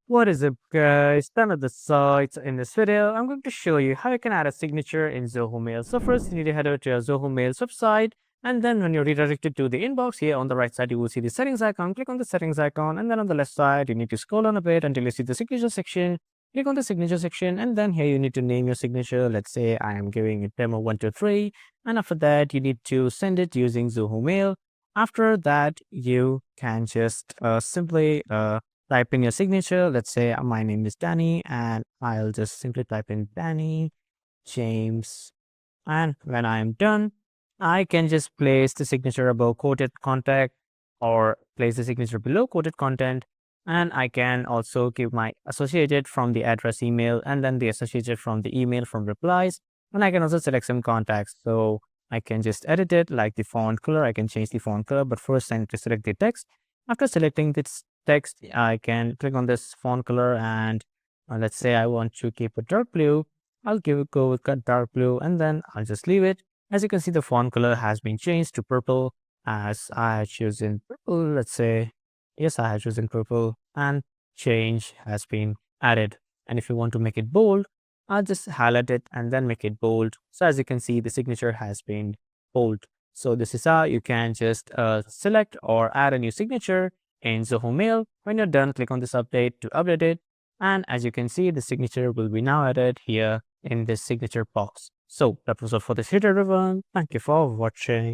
What is up, guys? Another site. In this video, I'm going to show you how you can add a signature in Zoho Mail. So first, you need to head over to your Zoho Mail's website, and then when you're redirected to the inbox, here on the right side, you will see the settings icon. Click on the settings icon, and then on the left side, you need to scroll on a bit until you see the signature section. Click on the signature section, and then here you need to name your signature. Let's say I am giving it demo123, and after that, you need to send it using Zoho Mail. After that, you can just simply type in your signature. Let's say my name is Danny, and I'll just simply type in Danny James. And when I am done, I can just place the signature above quoted contact or place the signature below quoted content. And I can also give my associated from the address email and then the associated from the email from replies. And I can also select some contacts. So I can just edit it like the font color. I can change the font color, but first I need to select the text. After selecting this text, I can click on this font color and let's say I want to keep it dark blue. I'll go with dark blue and then I'll just leave it. As you can see, the font color has been changed to purple as I had chosen purple. Let's say, yes, I had chosen purple and change has been added. And if you want to make it bold, I'll just highlight it and then make it bold. So as you can see, the signature has been bold. So this is how you can just select or add a new signature in Zoho Mail. When you're done, click on this update to update it. And as you can see, the signature will be now added here in this signature box. So that was all for this video, everyone. Thank you for watching.